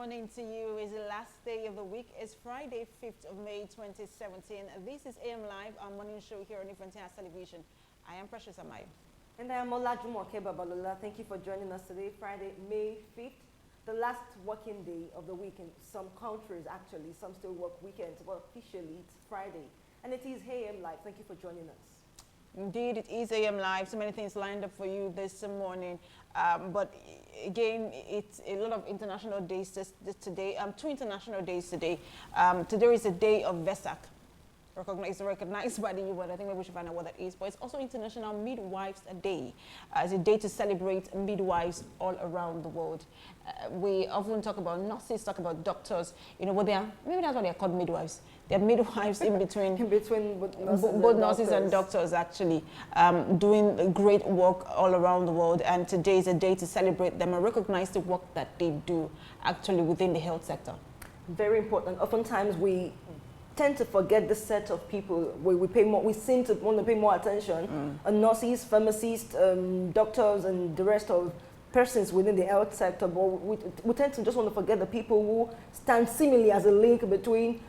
morning to you. It's the last day of the week. It's Friday, 5th of May, 2017. This is AM Live, our morning show here on Frontiers Television. I am Precious Amayo. And I am Olajumoke Babalola. Thank you for joining us today, Friday, May 5th, the last working day of the week. In some countries, actually, some still work weekends, but officially it's Friday. And it is AM Live. Thank you for joining us. Indeed, it is AM Live. So many things lined up for you this morning. But again, it's a lot of international days today. Two international days today. Today is the day of Vesak, recognized by the UN. I think maybe we should find out what that is. But it's also International Midwives Day. It's a day to celebrate midwives all around the world. We often talk about nurses, talk about doctors. You know what they are? Maybe that's why they are called midwives. They're midwives in between, both nurses and doctors, actually, doing great work all around the world. And today is a day to celebrate them and recognize the work that they do actually within the health sector. Very important. Oftentimes we tend to forget this set of people where we seem to want to pay more attention on nurses, pharmacists, doctors, and the rest of persons within the health sector. But we tend to just want to forget the people who stand seemingly as a link between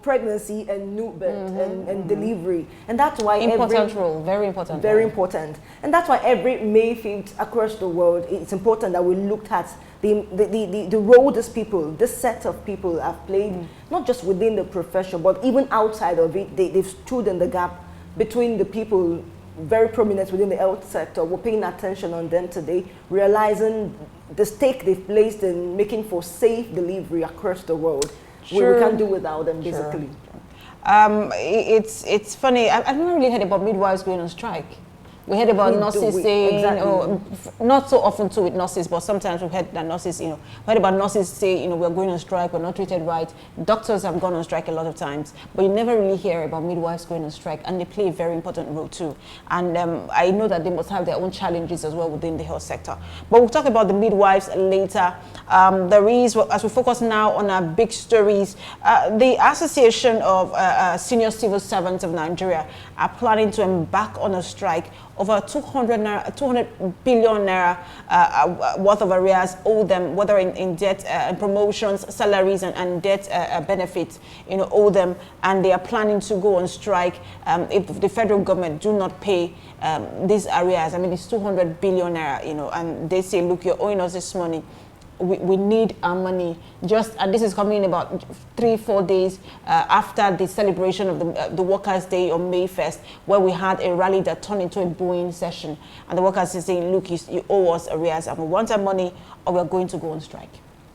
pregnancy and new birth and delivery. And that's why very important. Very important. And that's why every May 5th across the world, it's important that we looked at the role this set of people have played, not just within the profession, but even outside of it. They've stood in the gap between the people very prominent within the health sector. We're paying attention on them today, realizing the stake they've placed in making for safe delivery across the world. Sure. We can't do without them, basically. Sure. It's funny. I've never really heard about midwives going on strike. We heard about nurses saying, not so often too with nurses, but sometimes we've heard that nurses, we heard about nurses say, we're going on strike, we're not treated right. Doctors have gone on strike a lot of times, but you never really hear about midwives going on strike, and they play a very important role too. And I know that they must have their own challenges as well within the health sector. But we'll talk about the midwives later. There is, as we focus now on our big stories, the Association of Senior Civil Servants of Nigeria are planning to embark on a strike over 200 billion naira worth of arrears owe them, whether in debt and promotions, salaries, and debt benefits, owe them, and they are planning to go on strike if the federal government do not pay these arrears. I mean, it's 200 billion naira, and they say, look, you're owing us this money. We need our money. And this is coming in about 3-4 days after the celebration of the Workers' Day on May 1st, where we had a rally that turned into a booing session. And the workers are saying, look, you owe us arrears, and we want our money, or we're going to go on strike.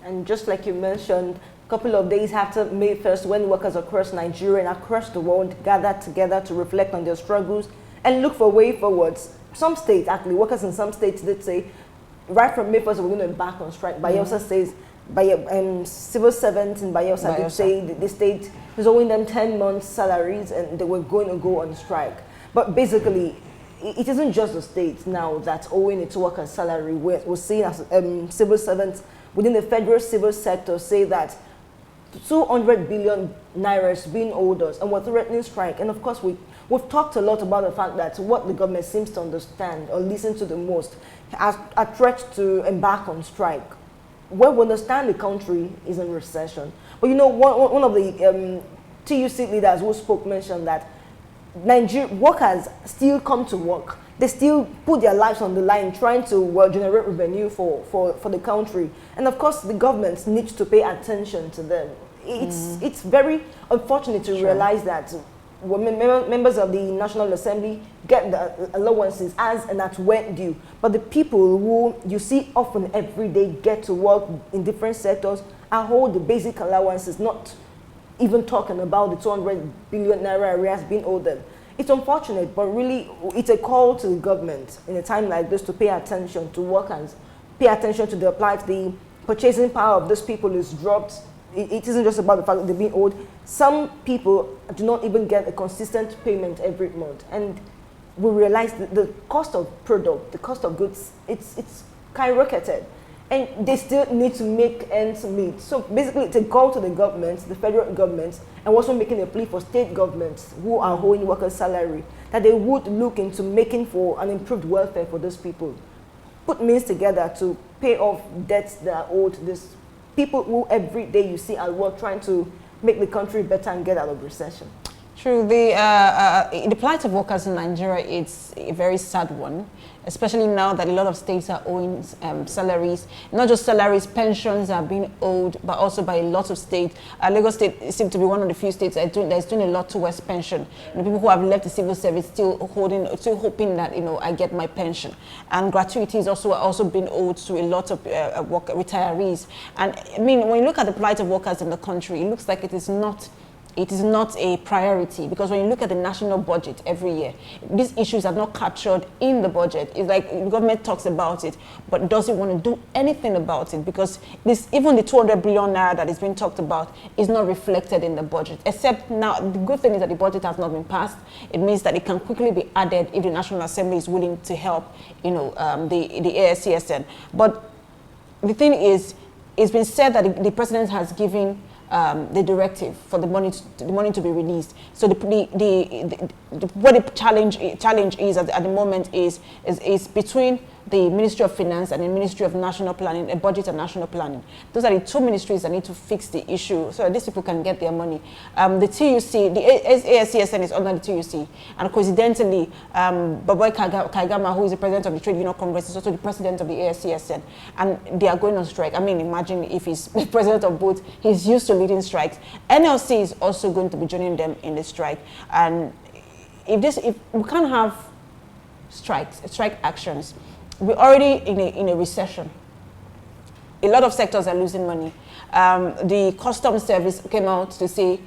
And just like you mentioned, a couple of days after May 1st, when workers across Nigeria and across the world gathered together to reflect on their struggles and look for way forwards. Some states, actually, workers in some states did say, right from May 1st, we're going to embark on strike. Bayelsa says, civil servants in Bayelsa did say the state was owing them 10 months' salaries and they were going to go on strike. But basically, it isn't just the state now that's owing its workers' salary. We're seeing as civil servants within the federal civil sector say that 200 billion naira is being owed us, and we're threatening strike. And of course, we've talked a lot about the fact that what the government seems to understand or listen to the most as a threat to embark on strike. Well, we understand the country is in recession. But one of the TUC leaders who spoke mentioned that Nigerian workers still come to work. They still put their lives on the line trying to generate revenue for the country. And of course, the government needs to pay attention to them. It's very unfortunate to realize that members of the National Assembly get the allowances as and at when due. But the people who you see often every day get to work in different sectors are hold the basic allowances, not even talking about the 200 billion naira arrears being owed them. It's unfortunate, but really it's a call to the government in a time like this to pay attention to workers, pay attention to the plight. The purchasing power of these people is dropped. It isn't just about the fact that they're being owed. Some people do not even get a consistent payment every month. And we realize that the cost of product, the cost of goods, it's skyrocketed. And they still need to make ends meet. So basically, it's a call to the government, the federal government, and also making a plea for state governments who are owing workers' salary, that they would look into making for an improved welfare for those people. Put means together to pay off debts that are owed these people who every day you see at work trying to make the country better and get out of recession. True. The plight of workers in Nigeria is a very sad one, especially now that a lot of states are owing salaries. Not just salaries, pensions are being owed, but also by a lot of states. Lagos State seems to be one of the few states that is doing a lot towards pension. People who have left the civil service still hoping that I get my pension. And gratuities are also being owed to a lot of retirees. And I mean, when you look at the plight of workers in the country, it looks like it is not a priority, because when you look at the national budget every year, these issues are not captured in the budget. It's like the government talks about it, but doesn't want to do anything about it, because even the 200 billion naira that is being talked about is not reflected in the budget. Except now, the good thing is that the budget has not been passed. It means that it can quickly be added if the National Assembly is willing to help, the ASCSN. But the thing is, it's been said that the president has given the directive for the money to be released. So what the challenge is at the moment is between the Ministry of Finance and the Ministry of National Planning, Budget and National Planning. Those are the two ministries that need to fix the issue so that these people can get their money. The TUC, the ASCSN is under the TUC, and coincidentally, Baboy Kaigama, who is the president of the Trade Union Congress, is also the president of the ASCSN, and they are going on strike. I mean, imagine if he's the president of both, he's used to leading strikes. NLC is also going to be joining them in the strike, and if we can't have strike actions, we're already in a recession. A lot of sectors are losing money. The Customs Service came out to say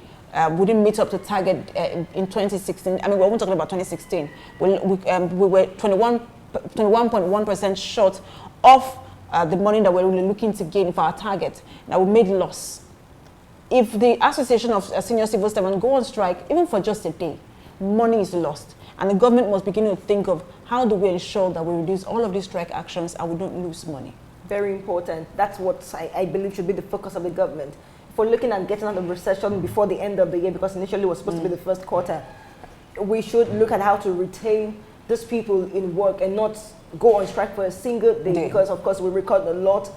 we didn't meet up to target in 2016. I mean, we're only talking about 2016. We were 21.1% short of the money that we were looking to gain for our target. Now we made loss. If the Association of Senior Civil Servants go on strike, even for just a day, money is lost. And the government must begin to think of how do we ensure that we reduce all of these strike actions and we don't lose money. Very important. That's what I believe should be the focus of the government. If we're looking at getting out of recession before the end of the year, because initially it was supposed to be the first quarter, we should look at how to retain these people in work and not go on strike for a single day, because of course we record a lot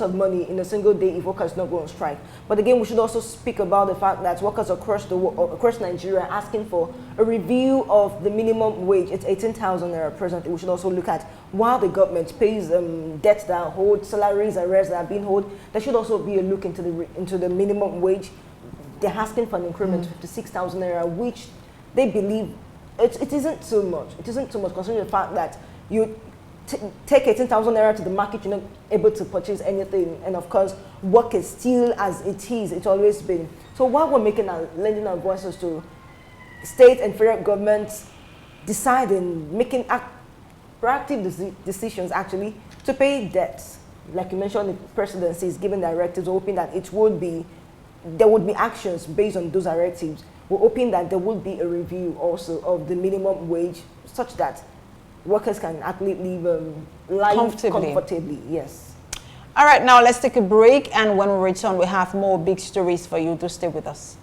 of money in a single day if workers don't go on strike. But again, we should also speak about the fact that workers across Nigeria are asking for a review of the minimum wage. It's 18,000 naira presently. We should also look at, while the government pays debts that are owed, salaries, arrears that are being owed, there should also be a look into the minimum wage. They're asking for an increment of 56,000 naira, which they believe it isn't too much. It isn't too much, considering the fact that you take 18,000 naira to the market, you're not able to purchase anything. And of course, work is still as it is, it's always been. So while we're lending our voices to state and federal governments deciding, making proactive decisions actually to pay debts, like you mentioned, the presidency is giving directives, hoping that there would be actions based on those directives. We're hoping that there will be a review also of the minimum wage, such that workers can actually live life comfortably. Yes. All right, now let's take a break, and when we return, we have more big stories for you. Do stay with us.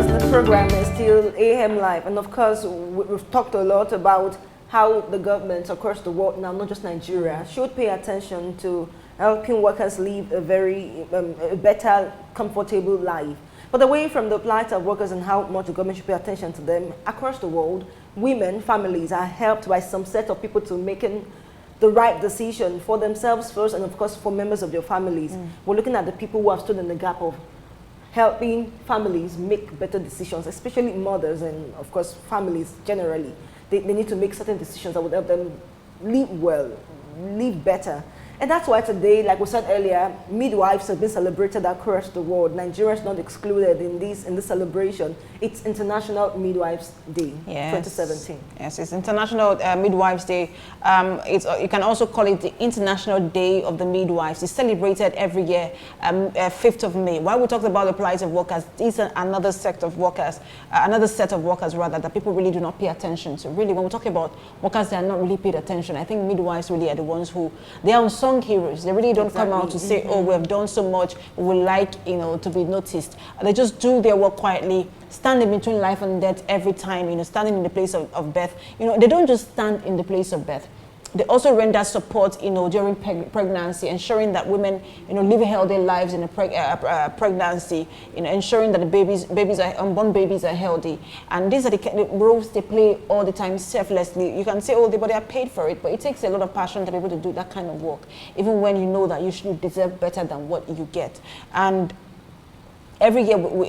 viewers, the program is still AM Live, and of course we've talked a lot about how the governments across the world now, not just Nigeria, should pay attention to helping workers live a very a better, comfortable life. But away from the plight of workers and how much the government should pay attention to them, across the world, women, families are helped by some set of people to making the right decision for themselves first, and of course for members of their families. We're looking at the people who have stood in the gap of helping families make better decisions, especially mothers and of course families generally. They need to make certain decisions that would help them live well, live better. And that's why today, like we said earlier, midwives have been celebrated across the world. Nigeria is not excluded in this celebration. It's International Midwives Day, yes. 2017. Yes, it's International Midwives Day. You can also call it the International Day of the Midwives. It's celebrated every year, 5th of May. While we talked about the plight of workers, this is another set of workers rather, that people really do not pay attention to. Really, when we talk about workers that are not really paid attention, I think midwives really are the ones who, they are unsung heroes. They really don't come out to say, oh, we have done so much, we would like, to be noticed. They just do their work quietly, standing between life and death every time, standing in the place of birth. They don't just stand in the place of birth. They also render support, during pregnancy, ensuring that women, live healthy lives in a pregnancy, ensuring that the unborn babies are healthy. And these are the roles they play all the time selflessly. You can say, oh, they are paid for it, but it takes a lot of passion to be able to do that kind of work, even when you know that you deserve better than what you get. And every year we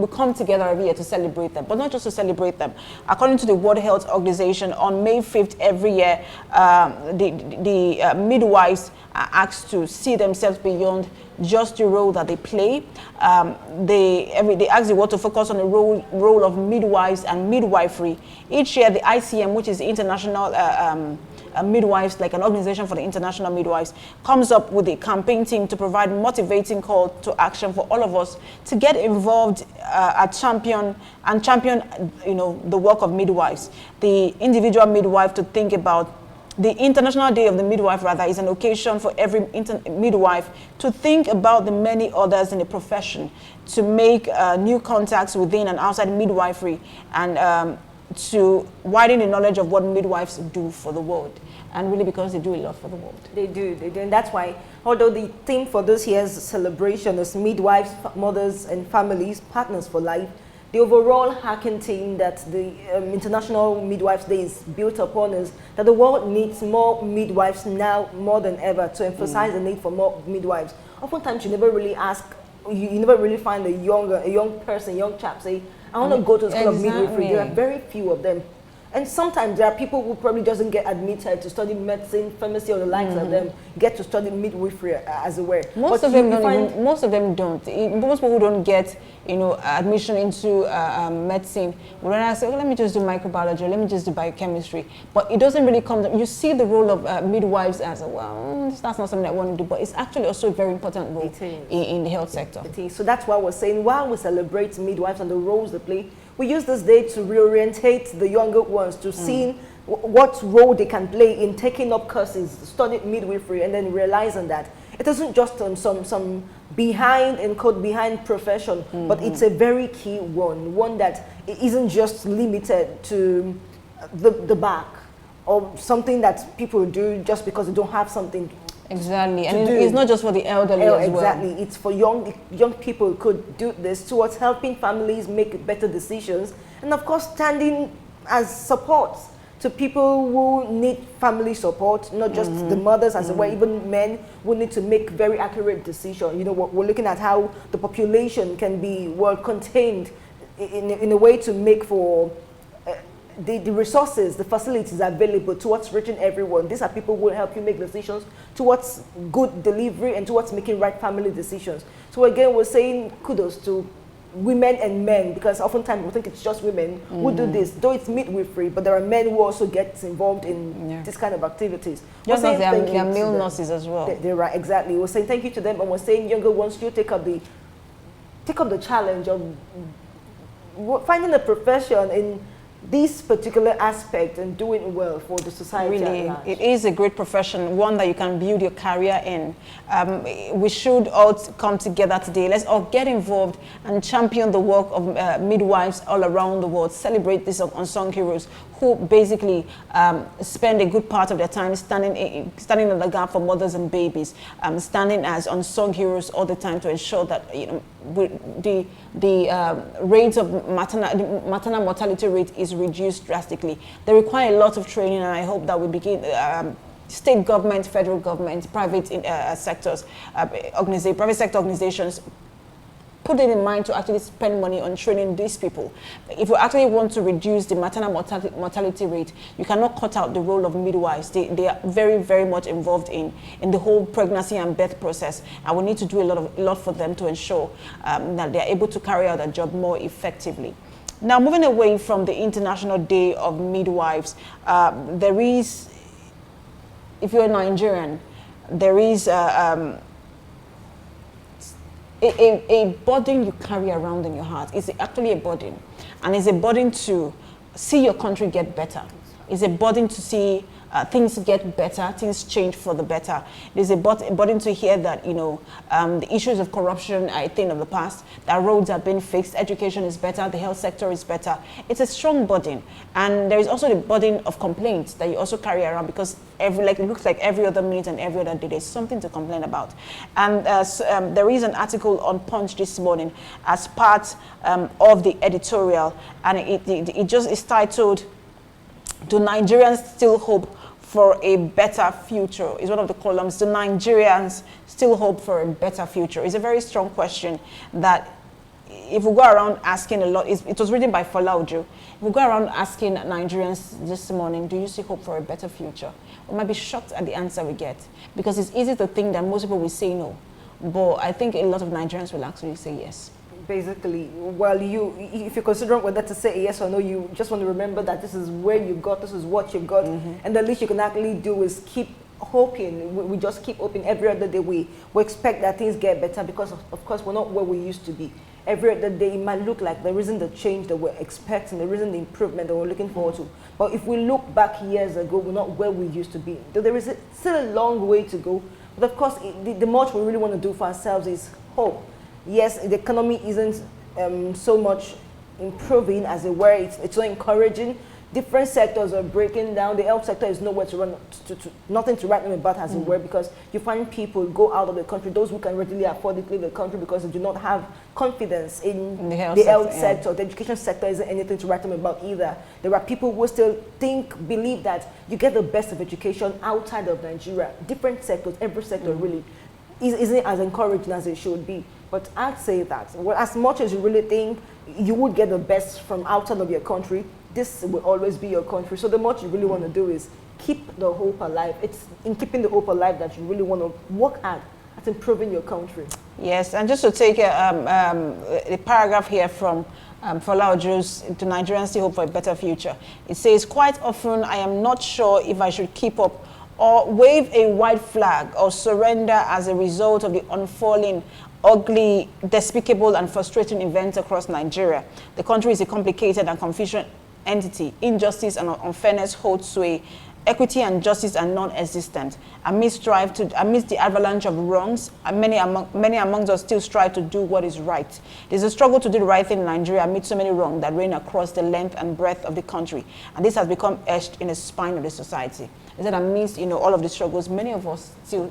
come together every year to celebrate them, but not just to celebrate them. According to the World Health Organization, on May 5th every year, the midwives are asked to see themselves beyond just the role that they play. They ask the world to focus on the role of midwives and midwifery. Each year, the ICM, which is the International Midwives, like an organization for the international midwives, comes up with a campaign team to provide motivating call to action for all of us to get involved at champion the work of midwives. The individual midwife to think about the International Day of the Midwife, rather, is an occasion for every midwife to think about the many others in the profession, to make new contacts within and outside midwifery, and to widen the knowledge of what midwives do for the world. And really, because they do a lot for the world. They do. And that's why, although the theme for this year's celebration is midwives, mothers and families, partners for life, the overall hacking theme that the International Midwives Day is built upon is that the world needs more midwives now more than ever, to emphasize the need for more midwives. Oftentimes you never really ask, you never really find a young chap say, I want to go to the school of midwifery. There are very few of them. And sometimes there are people who probably doesn't get admitted to study medicine, pharmacy, or the likes of them get to study midwifery as it were. Most of them don't. Most people who don't get, admission into medicine would rather say, oh, let me just do microbiology, or let me just do biochemistry. But it doesn't really come. You see the role of midwives as that's not something I want to do. But it's actually also a very important role in the health sector. It is. So that's why we're saying, while we celebrate midwives and the roles they play, we use this day to reorientate the younger ones to seeing what role they can play in taking up courses, studying midwifery, and then realizing that it isn't just on some behind profession, but it's a very key one that isn't just limited to the back, or something that people do just because they don't have something. Exactly, and it's not just for the elderly as well. Exactly, it's for young people who could do this towards helping families make better decisions, and of course standing as support to people who need family support, not just the mothers as well, even men who need to make very accurate decisions. We're looking at how the population can be well contained in a way to make for the resources, the facilities available towards reaching everyone. These are people who will help you make decisions towards good delivery and towards making right family decisions. So again, we're saying kudos to women and men, because oftentimes we think it's just women who do this, though it's midwifery, but there are men who also get involved in this kind of activities. Just as there are male nurses as well. They're right, exactly. We're saying thank you to them, and we're saying younger ones, you take up the challenge of finding a profession in this particular aspect and doing well for the society Really, at large? it is a great profession, one that you can build your career in. We should all come together today. Let's all get involved and champion the work of midwives all around the world. Celebrate these unsung heroes who basically spend a good part of their time standing in the gap for mothers and babies, standing as unsung heroes all the time to ensure that the rates of maternal mortality rate is reduced drastically. They require a lot of training, and I hope that we begin. State government, federal government, private sectors, private sector organizations, put it in mind to actually spend money on training these people. If you actually want to reduce the maternal mortality rate, you cannot cut out the role of midwives. They are very, very much involved in the whole pregnancy and birth process, and we need to do a lot for them to ensure that they are able to carry out their job more effectively. Now, moving away from the International Day of Midwives, there is, if you're a Nigerian, there is a burden you carry around in your heart. It's actually a burden, and it's a burden to see your country get better. It's a burden to see things get better, things change for the better. There's a burden to hear that, the issues of corruption are a thing of the past, that roads are being fixed, education is better, the health sector is better. It's a strong burden. And there is also the burden of complaints that you also carry around, because it looks like every other minute and every other day there's something to complain about. And there is an article on Punch this morning as part of the editorial, and it just is titled, "Do Nigerians Still Hope for a Better Future?" Is one of the columns. Do Nigerians still hope for a better future? It's a very strong question that, if we go around asking a lot, it was written by Fola Ojo. If we go around asking Nigerians this morning, do you still hope for a better future? We might be shocked at the answer we get, because it's easy to think that most people will say no. But I think a lot of Nigerians will actually say yes. Basically, well, if you consider whether to say yes or no, you just want to remember that this is where you got, this is what you got, and the least you can actually do is keep hoping. We just keep hoping every other day. We expect that things get better, because of course we're not where we used to be. Every other day it might look like there isn't the change that we're expecting, there isn't the improvement that we're looking forward to. But if we look back years ago, we're not where we used to be. There is still a long way to go. But of course, the much we really want to do for ourselves is hope. Yes, the economy isn't so much improving as it were. It's so encouraging. Different sectors are breaking down. The health sector is nowhere to run, nothing to write them about as it were, because you find people go out of the country, those who can readily afford it leave the country because they do not have confidence in the health sector. The education sector isn't anything to write them about either. There are people who still believe that you get the best of education outside of Nigeria. Different sectors, every sector really isn't as encouraging as it should be. But I'd say that, well, as much as you really think you would get the best from outside of your country, this will always be your country. So the much you really want to do is keep the hope alive. It's in keeping the hope alive that you really want to work hard at improving your country. Yes, and just to take a paragraph here from Fola Ojo's "Do Nigerians Still Hope for a Better Future?" It says, "Quite often I am not sure if I should keep up or wave a white flag or surrender as a result of the unfolding ugly, despicable and frustrating events across Nigeria. The country is a complicated and confusing entity. Injustice and unfairness hold sway. Equity and justice are non-existent. Amidst the avalanche of wrongs, many amongst us still strive to do what is right. There's a struggle to do the right thing in Nigeria amid so many wrongs that reign across the length and breadth of the country. And this has become etched in the spine of the society." Is that amidst all of the struggles, many of us still,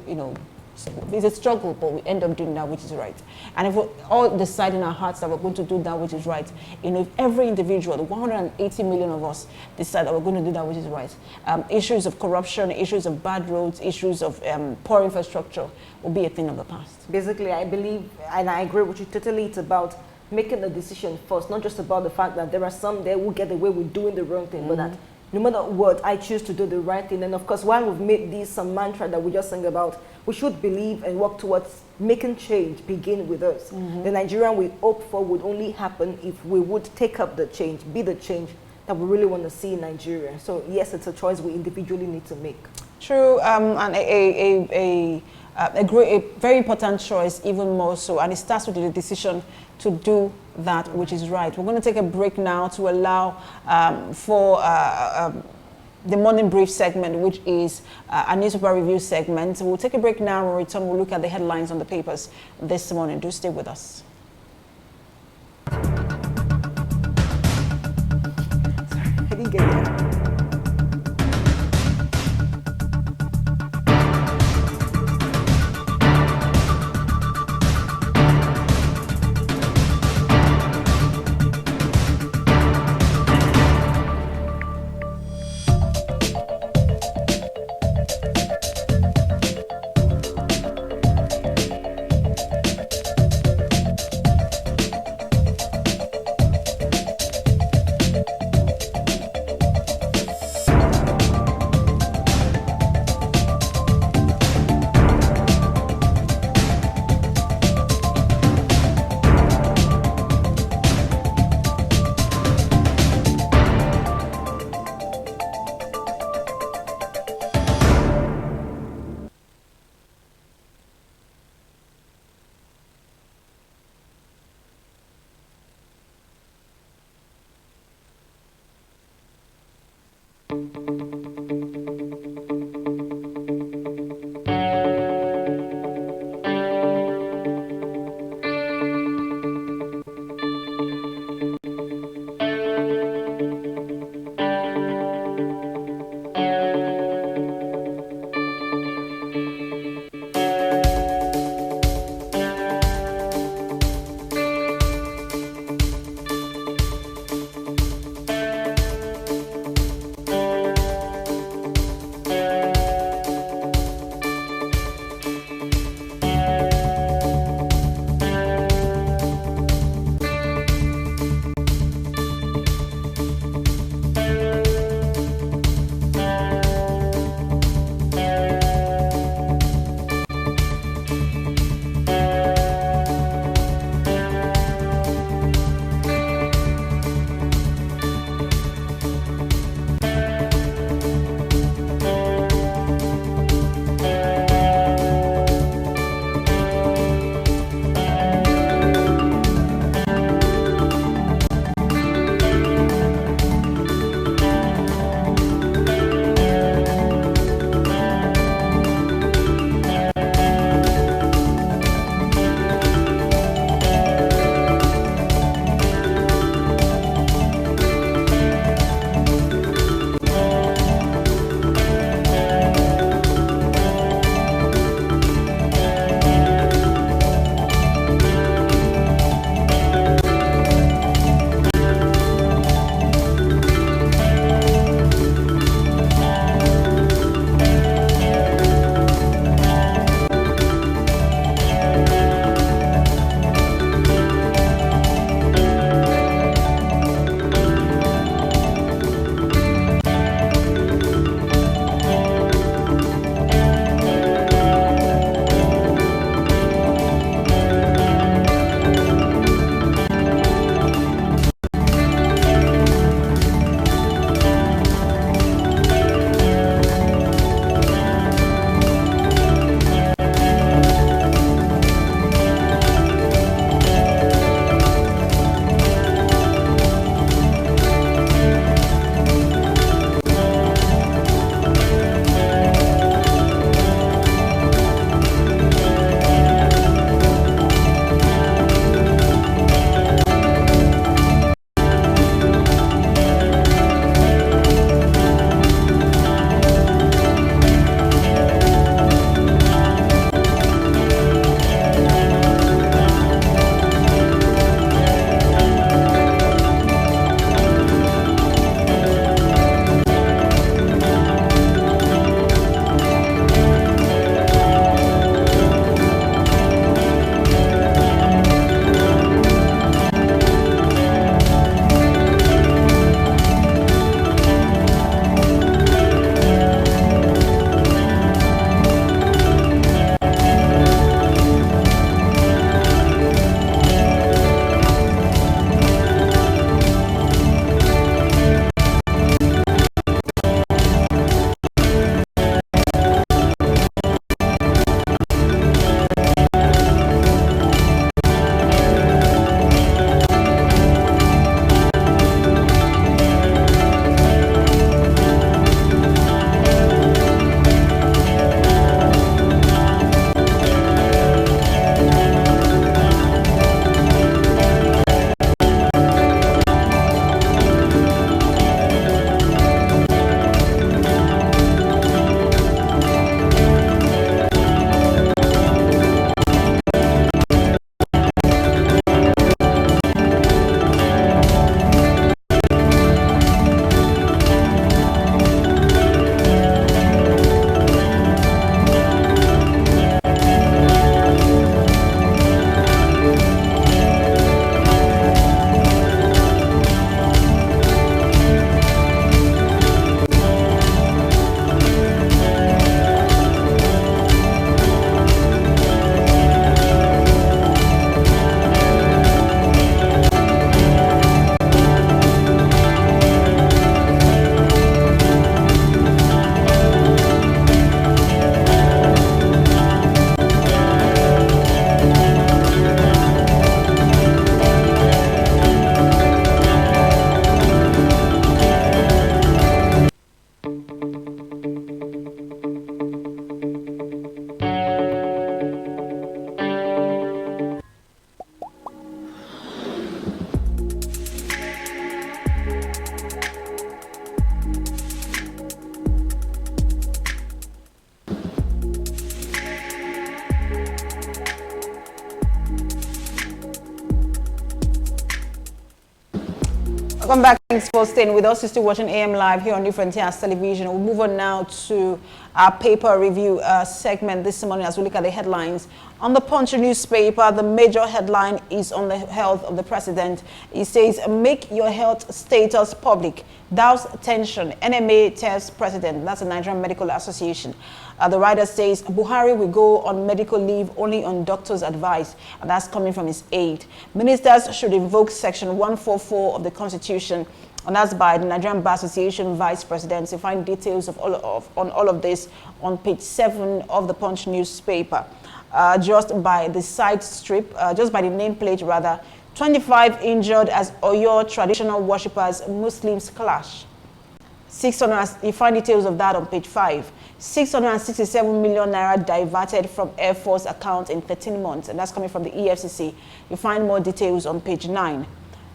it's a struggle, but we end up doing that which is right. And if we all decide in our hearts that we're going to do that which is right, if every individual, the 180 million of us, decide that we're going to do that which is right, issues of corruption, issues of bad roads, issues of poor infrastructure will be a thing of the past. Basically, I believe, and I agree with you totally, it's about making the decision first, not just about the fact that there are some there who get away with doing the wrong thing, but that no matter what, I choose to do the right thing. And of course, while we've made this some mantra that we just sang about, we should believe and work towards making change begin with us. The Nigerian we hope for would only happen if we would take up the change, be the change that we really want to see in Nigeria. So yes, it's a choice we individually need to make. True, and a very important choice, even more so. And it starts with the decision to do that which is right. We're going to take a break now to allow for the morning brief segment, which is a newspaper review segment. So we'll take a break now. When we return, we'll look at the headlines on the papers this morning. Do stay with us. Sorry, I didn't get it. Welcome back. Thanks for staying with us. You're still watching AM Live here on New Frontiers Television. We'll move on now to our paper review segment this morning as we look at the headlines. On the Punch newspaper, the major headline is on the health of the president. It says, make your health status public. Douse tension. NMA tells president. That's the Nigerian Medical Association. The writer says, Buhari will go on medical leave only on doctor's advice. And that's coming from his aide. Ministers should invoke Section 144 of the Constitution. And that's by the Nigerian Bar Association Vice President. You find details on all of this on page 7 of the Punch newspaper. Just by the side strip, just by the nameplate rather, 25 injured as Oyo traditional worshippers Muslims clash. 600, you find details of that on page 5. 667 million naira diverted from Air Force account in 13 months, and that's coming from the EFCC. You find more details on page 9.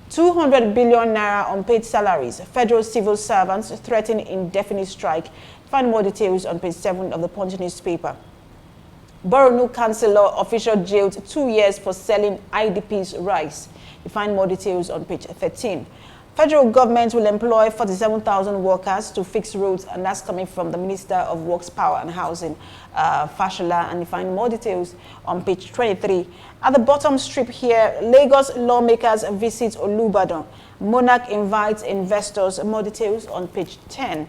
200 billion naira unpaid salaries. Federal civil servants threaten indefinite strike. Find more details on page 7 of the Punch newspaper. Borno councillor official jailed 2 years for selling IDP's rice. You find more details on page 13. Federal government will employ 47,000 workers to fix roads, and that's coming from the Minister of Works, Power and Housing, Fashola, and you find more details on page 23. At the bottom strip here, Lagos lawmakers visit Olubadan. Monarch invites investors. More details on page 10.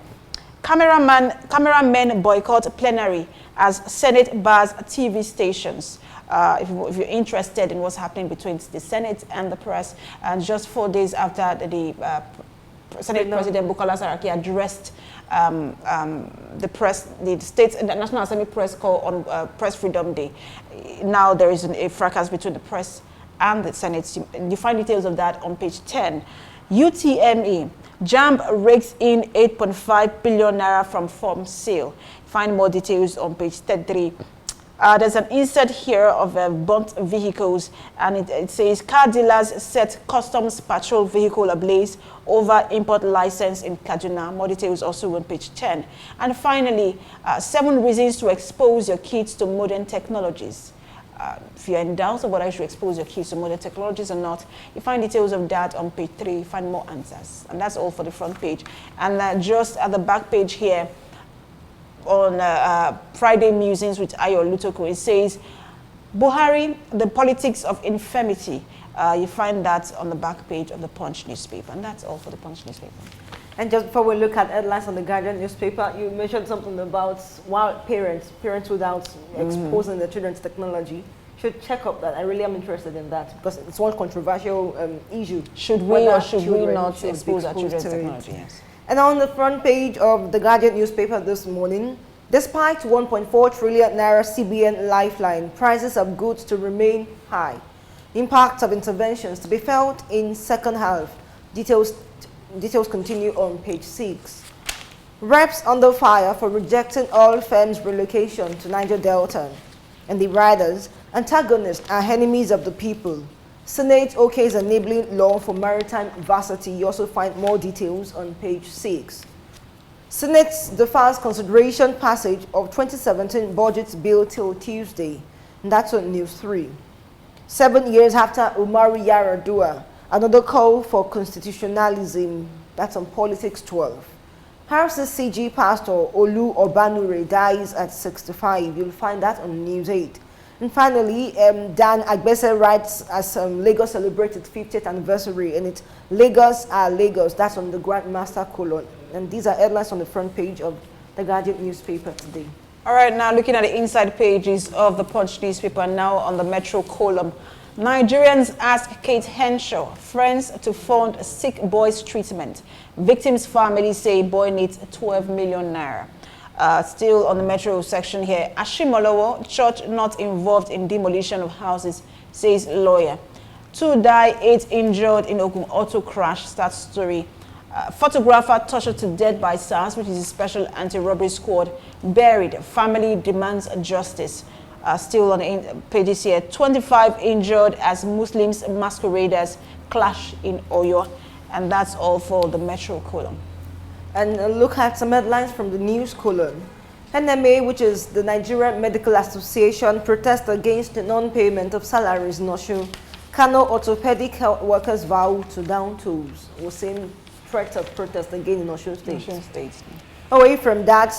Cameramen boycott plenary as Senate bars TV stations. If you're interested in what's happening between the Senate and the press, and just 4 days after the Senate President Bukola Saraki addressed the press, the National Assembly press call on Press Freedom Day, now there is a fracas between the press and the Senate. You find details of that on page 10. UTME, JAMB rakes in 8.5 billion naira from farm sale. Find more details on page 33. There's an insert here of burnt vehicles, and it says car dealers set customs patrol vehicle ablaze over import license in Kaduna. More details also on page 10. And finally, 7 reasons to expose your kids to modern technologies. If you're in doubt of whether you should expose your kids to modern technologies or not, you find details of that on page 3. You find more answers. And that's all for the front page. And just at the back page here, on Friday Musings with Ayo Lutoko, it says, Buhari, the politics of infirmity. You find that on the back page of the Punch newspaper. And that's all for the Punch newspaper. And just before we look at headlines on the Guardian newspaper, you mentioned something about why parents without exposing their children to technology should check up that. I really am interested in that because it's one controversial issue. Should we or should we not expose our children to technology? Yes. And on the front page of the Guardian newspaper this morning, despite 1.4 trillion naira CBN lifeline, prices of goods to remain high. Impact of interventions to be felt in second half. Details continue on page 6. Reps under fire for rejecting all firms' relocation to Niger Delta. And the riders, antagonists are enemies of the people. Senate OK's enabling law for maritime varsity. You also find more details on page 6. Senate defers consideration passage of 2017 budget bill till Tuesday. And that's on News 3. 7 years after Umaru Yar'Adua, another call for constitutionalism. That's on Politics 12. RCCG pastor Olu Obanure dies at 65. You'll find that on News 8. And finally, Dan Agbese writes as Lagos celebrated its 50th anniversary, and it's Lagos are Lagos. That's on the Grandmaster column. And these are headlines on the front page of the Guardian newspaper today. All right, now looking at the inside pages of the Punch newspaper, now on the Metro column. Nigerians ask Kate Henshaw, friends to fund sick boy's treatment. Victim's family say boy needs 12 million naira. Still on the Metro section here, Ashimolowo, church not involved in demolition of houses, says lawyer. 2 die, 8 injured in Ogun auto crash, starts story. Photographer tortured to death by SARS, which is a special anti-robbery squad, buried. Family demands justice. Still on the pages here, 25 injured as Muslims masqueraders clash in Oyo. And that's all for the Metro column. And look at some headlines from the news column. NMA, which is the Nigerian Medical Association, protests against the non-payment of salaries in Osun. Kano orthopedic health workers vow to down tools. We're seeing threats of protest again in Osun State. Away from that,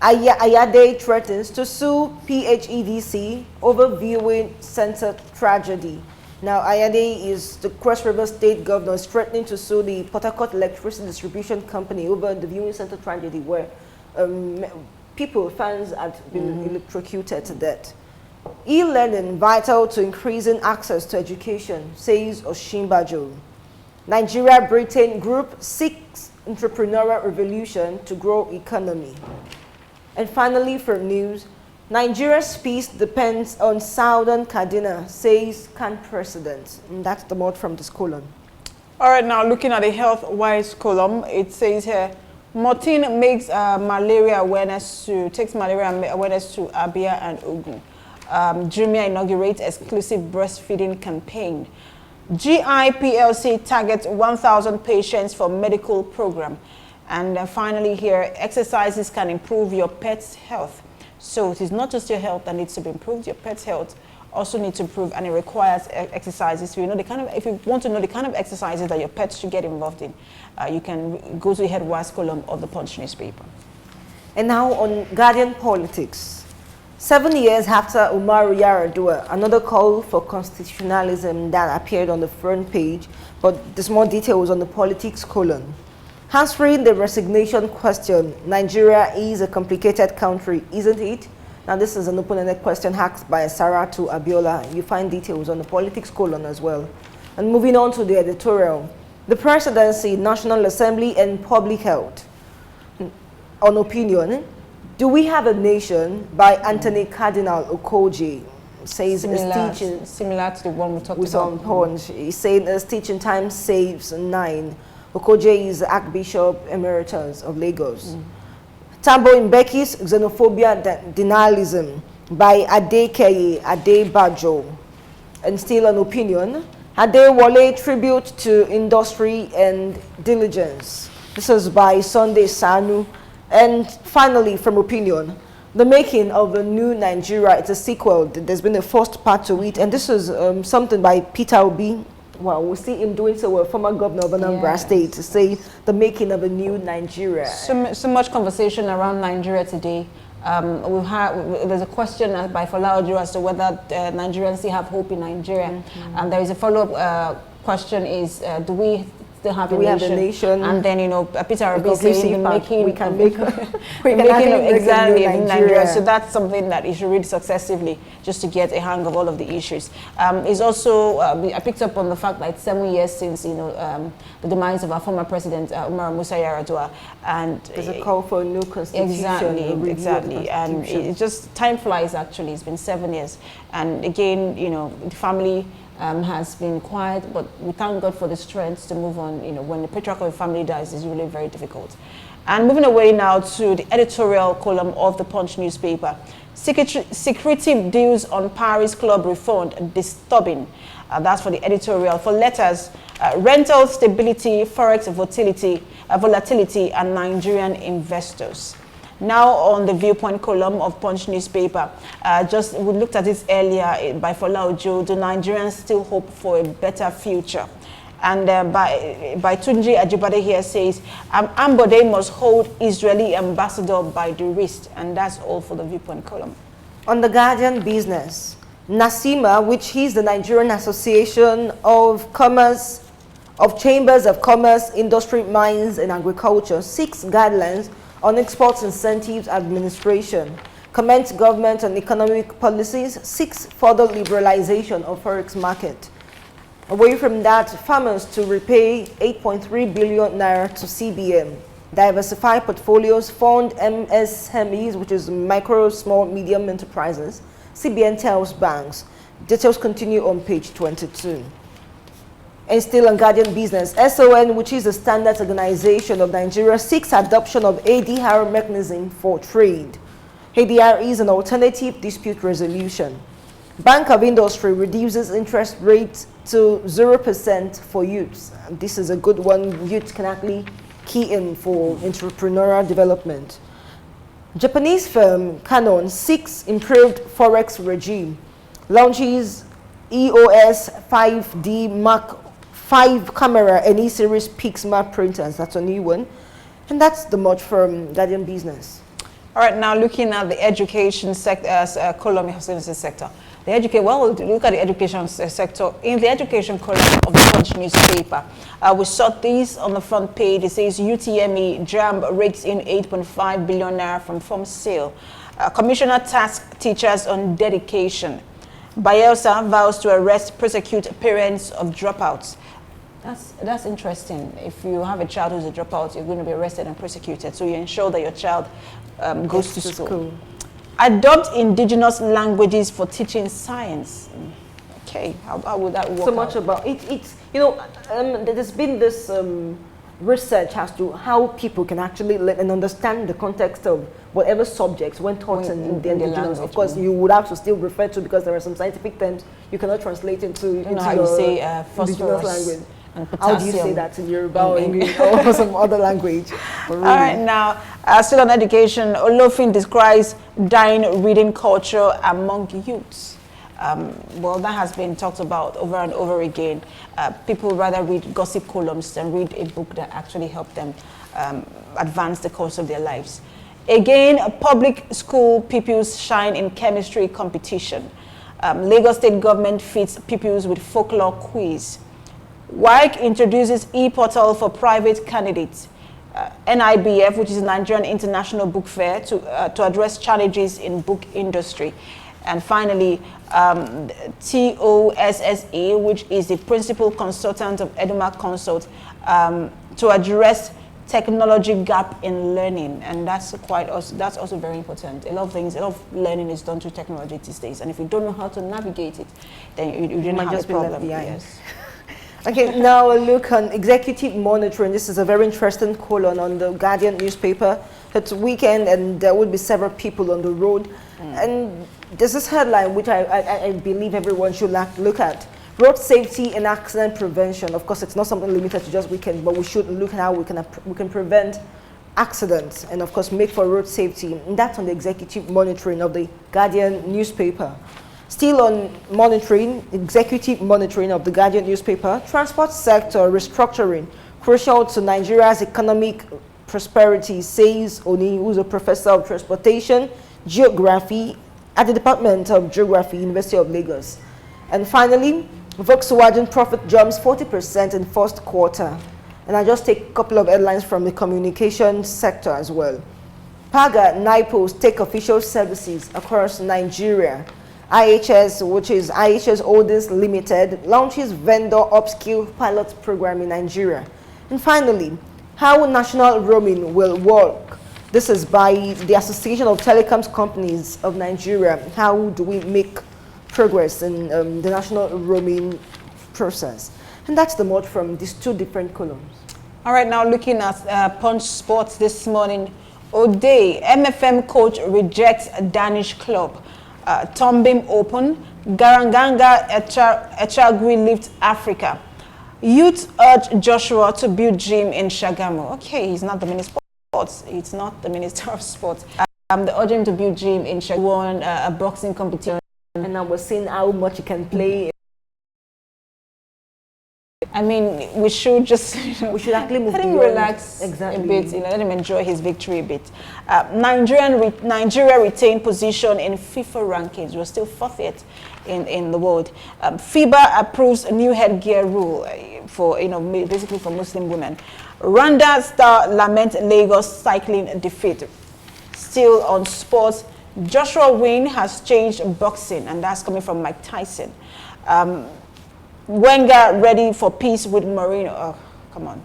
Ayade threatens to sue PHEDC over viewing center tragedy. Now, Ayade is the Cross River State governor, is threatening to sue the Port Harcourt Electricity Distribution Company over the viewing center tragedy where fans had been electrocuted to death. E-learning vital to increasing access to education, says Oshimbajo. Nigeria-Britain group seeks entrepreneurial revolution to grow economy. And finally, for news, Nigeria's peace depends on Southern Kaduna, says Kan president. And that's the mod from this column. All right, now looking at the health-wise column, it says here, Martin takes malaria awareness to Abia and Ogun. Jumia inaugurates exclusive breastfeeding campaign. GIPLC targets 1,000 patients for medical program. And finally here, exercises can improve your pet's health. So it is not just your health that needs to be improved, your pet's health also needs to improve, and it requires exercises. So if you want to know the kind of exercises that your pets should get involved in, you can go to the headwise column of the Punch newspaper. And now on Guardian Politics. 7 years after Umaru Yar'Adua, another call for constitutionalism that appeared on the front page, but there's more details on the politics column. Answering the resignation question, Nigeria is a complicated country, isn't it? Now this is an open-ended question asked by Saratu Abiola. You find details on the politics column as well. And moving on to the editorial, the presidency, National Assembly and Public Health. On opinion, do we have a nation by Anthony Cardinal Okoje? Says similar to the one we talked about. Punch. He's saying his teaching time saves 9. Okoje is Archbishop Emeritus of Lagos. Tambo Mbeki's Xenophobia Denialism by Adekeye Adebajo. And still an opinion, Adewale Tribute to Industry and Diligence. This is by Sunday Sanu. And finally, from opinion, The Making of a New Nigeria. It's a sequel. There's been a first part to it. And this is something by Peter Obi. Well, we see him doing so, a former governor of Anambra State, to say the making of a new Nigeria. So much conversation around Nigeria today. There's a question by Folaojo as to whether Nigerians still have hope in Nigeria. And there is a follow-up question is, do we still have a nation? And then, Peter Obi saying we can make exactly in Nigeria. So that's something that you should read successively just to get a hang of all of the issues. It's also, I picked up on the fact that it's 7 years since, the demise of our former president, Umar Musa Yar'Adua. And there's a call for a new constitution. Exactly. And it just, time flies actually. It's been 7 years. And again, the family has been quiet, but we thank God for the strength to move on. When the patriarch of a family dies, it's really very difficult. And moving away now to the editorial column of the Punch newspaper. Secretive deals on Paris Club refund disturbing. That's for the editorial. For letters, rental stability, forex volatility, and Nigerian investors. Now on the Viewpoint column of Punch newspaper, we looked at this earlier by Folaojo. Do Nigerians still hope for a better future? And by Tunji Ajibade here says, Ambode must hold Israeli ambassador by the wrist. And that's all for the Viewpoint column. On the Guardian business, NASIMA, which is the Nigerian Association of Commerce, of Chambers of Commerce, Industry, Mines and Agriculture, seeks guidelines on Exports Incentives Administration, comments government on economic policies, seeks further liberalization of forex market. Away from that, farmers to repay 8.3 billion naira to CBN. Diversify portfolios, fund MSMEs, which is micro, small, medium enterprises. CBN tells banks. Details continue on page 22. And still on Guardian business, SON, which is the Standards Organization of Nigeria, seeks adoption of ADR mechanism for trade. ADR is an alternative dispute resolution. Bank of Industry reduces interest rates to 0% for youths. This is a good one. Youth can actually key in for entrepreneurial development. Japanese firm Canon seeks improved forex regime. Launches EOS 5D Mark 5 camera and E-Series Peak Smart printers. That's a new one. And that's the much from Guardian Business. All right, now looking at the education sector, column of the sector. Look at the education sector. In the education column of the Punch newspaper, we saw this on the front page. It says UTME JAMB rakes in 8.5 billion naira from form sale. Commissioner tasks teachers on dedication. Bayelsa vows to arrest, prosecute parents of dropouts. That's interesting. If you have a child who's a dropout, you're going to be arrested and prosecuted. So you ensure that your child goes to school. Adopt indigenous languages for teaching science. Okay, how would that work? So much about it. It's, you know, there's been this research as to how people can actually learn and understand the context of whatever subjects when taught in the indigenous. Of course, you would have to still refer to, because there are some scientific terms you cannot translate into how you say indigenous language. And how do you say that in Yoruba or English or some other language? All right, now, still on education, Olofin describes dying reading culture among youths. Well, that has been talked about over and over again. People rather read gossip columns than read a book that actually helped them advance the course of their lives. Again, public school pupils shine in chemistry competition. Lagos State government feeds pupils with folklore quiz. WAEC introduces e-portal for private candidates. NIBF, which is Nigerian International Book Fair, to address challenges in book industry. And finally, TOSSA, which is the principal consultant of Eduma Consult, to address technology gap in learning. And that's also very important. A lot of learning is done through technology these days. And if you don't know how to navigate it, then you didn't have a problem. Yes. Okay, now a look on executive monitoring. This is a very interesting column on the Guardian newspaper. It's weekend and there will be several people on the road. And there's this headline which I believe everyone should look at. Road safety and accident prevention. Of course, it's not something limited to just weekend, but we should look at how we can prevent accidents and, of course, make for road safety. And that's on the executive monitoring of the Guardian newspaper. Still on monitoring, executive monitoring of the Guardian newspaper, transport sector restructuring, crucial to Nigeria's economic prosperity, says Oni, who's a professor of transportation, geography at the Department of Geography, University of Lagos. And finally, Volkswagen profit jumps 40% in first quarter. And I just take a couple of headlines from the communication sector as well. Paga NIPOs take official services across Nigeria. IHS, which is IHS Holdings Limited, launches vendor upskill pilot program in Nigeria. And finally, how national roaming will work. This is by the Association of Telecoms Companies of Nigeria. How do we make progress in the national roaming process? And that's the much from these two different columns. All right, now looking at Punch Sports this morning. O'Day, MFM coach rejects Danish club. Tombim Open, Garanganga Echagui Lift Africa. Youth urge Joshua to build gym in Shagamu. Okay, he's not the Minister of Sports. It's not the Minister of Sports. They urge him to build gym in Shagamu. Won a boxing competition. And I was seeing how much he can play. I mean, we should just we should actually move let him relax a bit, let him enjoy his victory a bit. Nigeria retained position in FIFA rankings. We're still 40th in the world. FIBA approves a new headgear rule for basically for Muslim women. Rwanda star lament Lagos cycling defeat. Still on sports, Joshua Wayne has changed boxing, and that's coming from Mike Tyson. Wenger ready for peace with Mourinho. Oh, come on.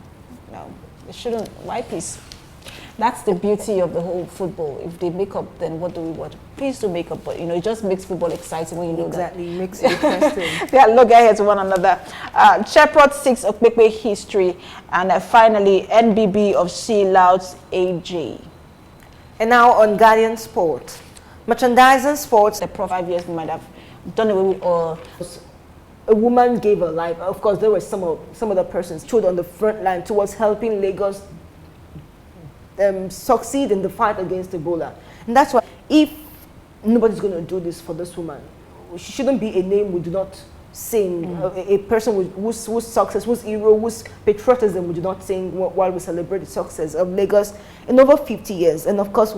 No, they shouldn't. Why peace? That's the beauty of the whole football. If they make up, then what do we watch? Please do make up, but it just makes football exciting when you know exactly, that. Makes it interesting. They are loggerheads to one another. Shepherd 6 of Okpekpe history. And finally, NBB of Sea Louds AG. And now on Guardian Sport. Merchandising sports. The 5 years we might have done away with all. A woman gave her life. Of course, there were some of the persons stood on the front line towards helping Lagos succeed in the fight against Ebola. And that's why, if nobody's going to do this for this woman, she shouldn't be a name we do not sing, a person whose success, whose hero, whose patriotism we do not sing while we celebrate the success of Lagos in over 50 years. And of course,